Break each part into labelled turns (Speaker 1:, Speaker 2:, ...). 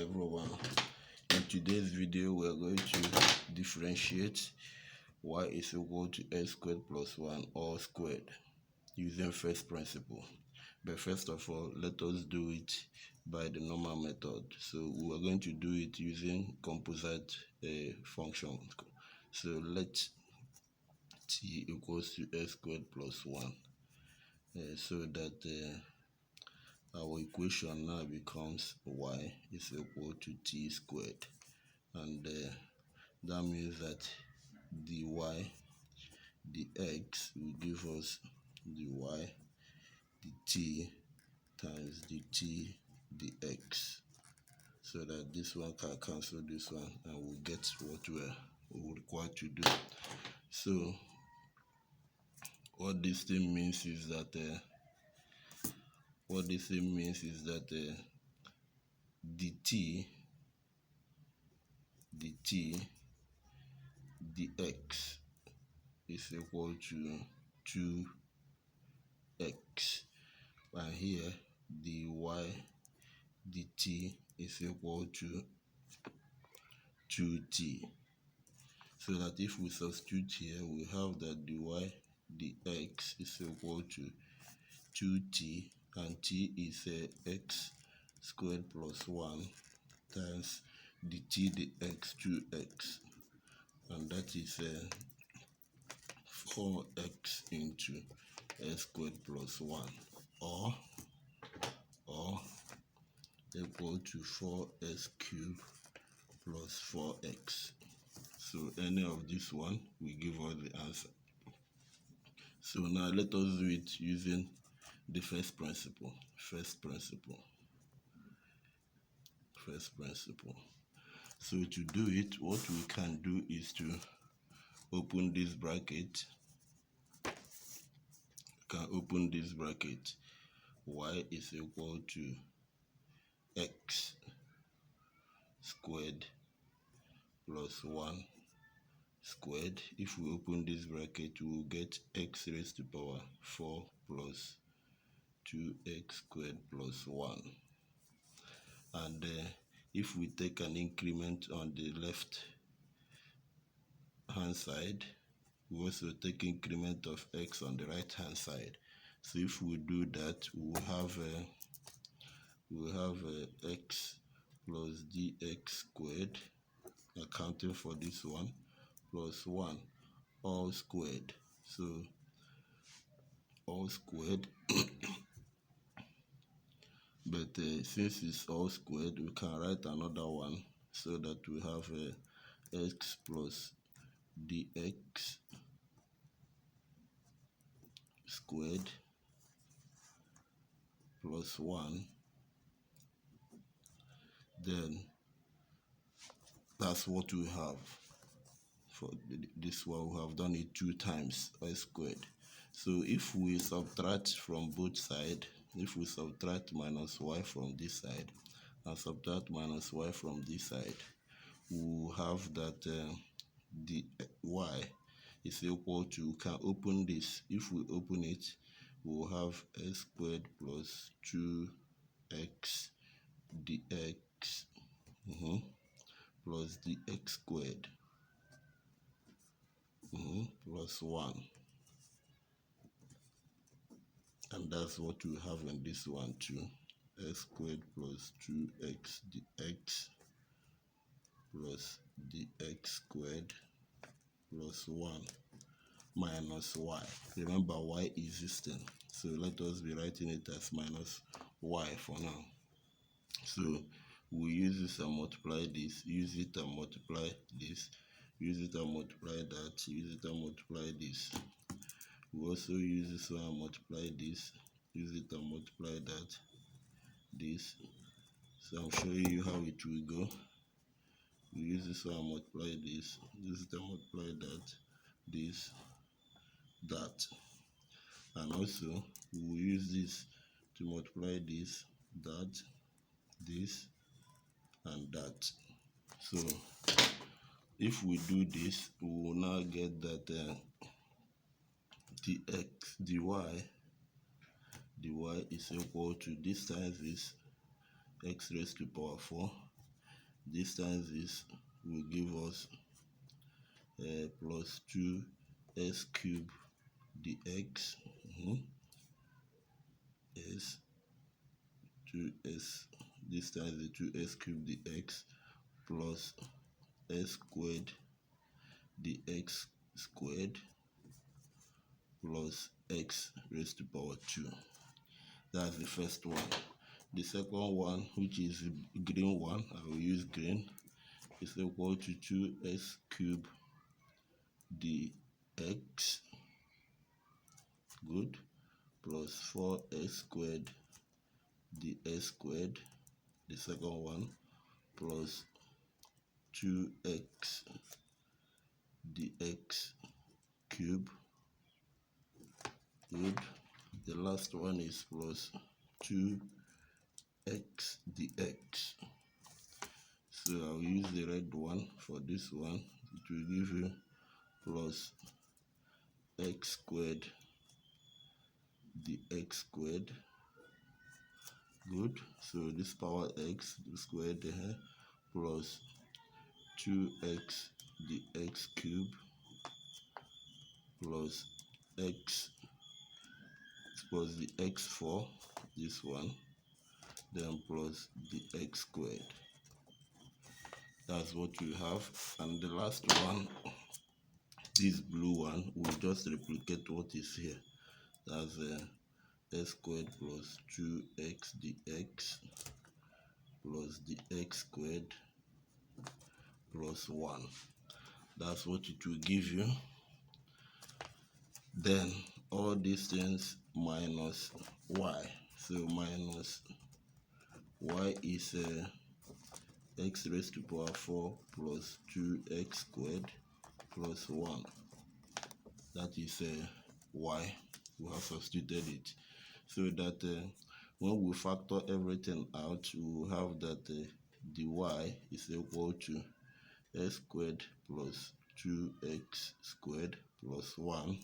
Speaker 1: everyone. In today's video we are going to differentiate y is equal to x squared plus 1 all squared using first principle. But first of all, let us do it by the normal method. So we are going to do it using composite function. So let t equals to x squared plus 1 so that our equation now becomes y is equal to t squared, and that means that the y, the x will give us the y, the t times the t, the x, so that this one can cancel this one and we'll get what we're required to do. So what this thing means is that the t, the x is equal to 2x, and here the y, the t is equal to 2t. So that if we substitute here, we have that the y, the x is equal to 2t, and t is x squared plus 1 times the t, the x, 2x, and that is 4x into x squared plus 1, or equal to 4x cubed plus 4x. So any of this one will give us the answer. So now let us do it using the first principle. So to do it, what we can do is to open this bracket. Y is equal to x squared plus 1 squared. If we open this bracket, we will get x raised to power 4 plus 2x squared plus 1. And if we take an increment on the left hand side, we also take increment of x on the right hand side. So if we do that, we will have x plus dx squared, accounting for this one, plus 1 all squared. So all squared but since it's all squared, we can write another one so that we have x plus dx squared plus 1. Then that's what we have for this one. We have done it 2 times x squared. So if we subtract from both sides, if we subtract minus y from this side and subtract minus y from this side, we will have that the y is equal to, we can open this. If we open it, we will have x squared plus 2x dx plus dx squared plus 1. And that's what we have in this one too. X squared plus 2x dx plus dx squared plus 1 minus y. Remember, y is existing, so let us be writing it as minus y for now. So we use this and multiply this, use it and multiply this, use it and multiply that, use it and multiply this. We also use this one and multiply this, use it and multiply that, this. So I'm showing you how it will go. We use this one and multiply this, use it and multiply that, this, that. And also we will use this to multiply this, that, this, and that. So if we do this, we will now get that dy is equal to, this times is x raised to power 4 This times this will give us plus 2x cubed dx. Is 2s, this times the 2s cubed dx plus s squared dx squared plus x raised to power 2. That's the first one. The second one, which is the green one, I will use green, is equal to 2s cubed dx, good, plus 4s squared dx squared, the second one, plus 2x dx cube, good. The last one is plus 2x dx. So I'll use the red one for this one. It will give you plus x squared dx squared, good. So this power x squared plus 2x dx cube plus x plus the x4, this one, then plus the x squared. That's what you have. And the last one, this blue one, will just replicate what is here. That's s squared plus 2x dx plus the x squared plus 1. That's what it will give you. Then all these things minus y. So minus y is x raised to power 4 plus 2x squared plus 1. That is y. We have substituted it. So that when we factor everything out, we will have that the y is equal to x squared plus 2x squared plus 1,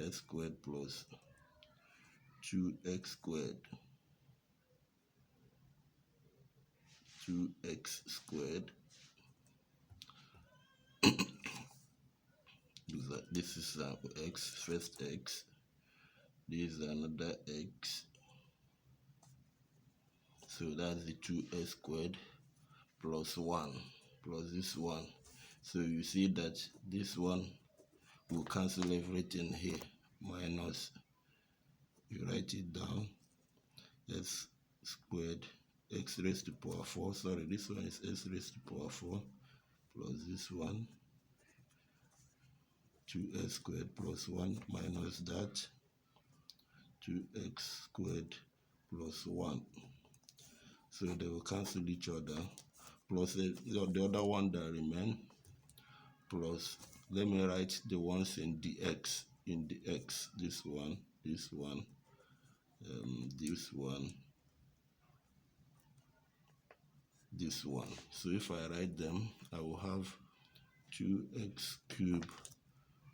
Speaker 1: x squared plus 2x squared, 2x squared. This is x, first x. This is another x. So that's the 2x squared plus 1 plus this one. So you see that this one will cancel everything here, minus, you write it down, x squared, x raised to power 4, sorry, this one is x raised to power 4, plus this one, 2x squared plus 1 minus that, 2x squared plus 1. So they will cancel each other, plus the other one that remain, plus, let me write the ones in dx, this one, this one, this one, this one. So if I write them, I will have 2x cubed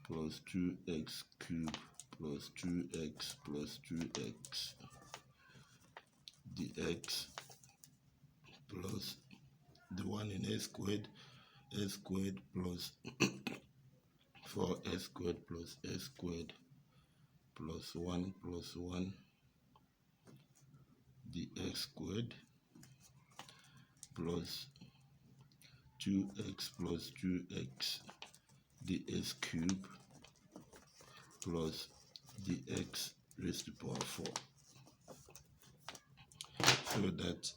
Speaker 1: plus 2x cubed plus 2x plus 2x dx plus the one in x squared plus 4x squared plus x squared plus 1 dx squared plus 2x plus 2x dx cube plus dx raised to power 4. So that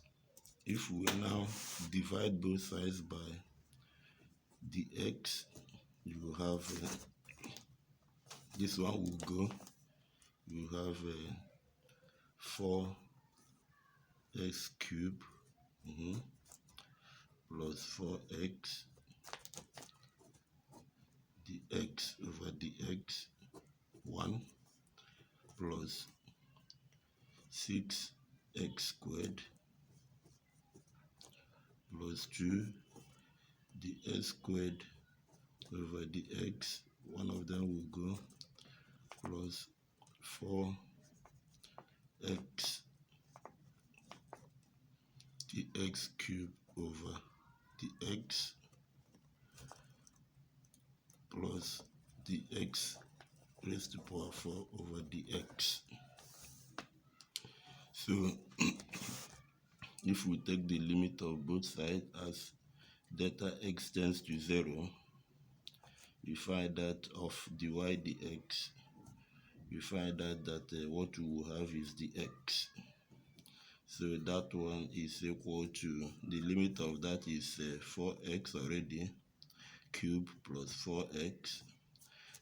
Speaker 1: if we now divide both sides by dx, you will have this one will go, you have 4x cube plus 4x dx over dx 1 plus 6x squared plus 2 dx squared over dx, one of them will go, plus 4x dx cube over dx plus dx raised to the power 4 over dx. So if we take the limit of both sides as delta x tends to 0, you find that of dy dx, you find out that what we will have is dx. So that one is equal to, the limit of that is 4x already, cube plus 4x.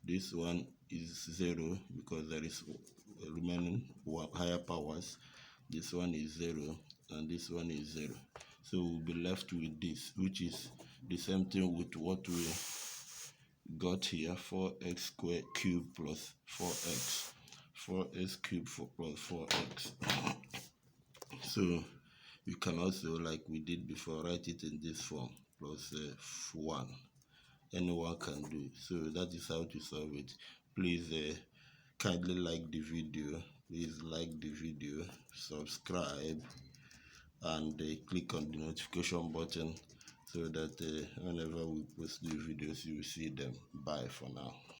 Speaker 1: This one is 0 because there is remaining higher powers. This one is 0 and this one is 0. So we'll be left with this, which is the same thing with what we got here, 4x squared cube plus 4x. 4x cubed plus 4x. So you can also, like we did before, write it in this form, plus 1. Anyone can do. So that is how to solve it. Please kindly like the video. Please like the video, subscribe, and click on the notification button so that whenever we post new videos, you will see them. Bye for now.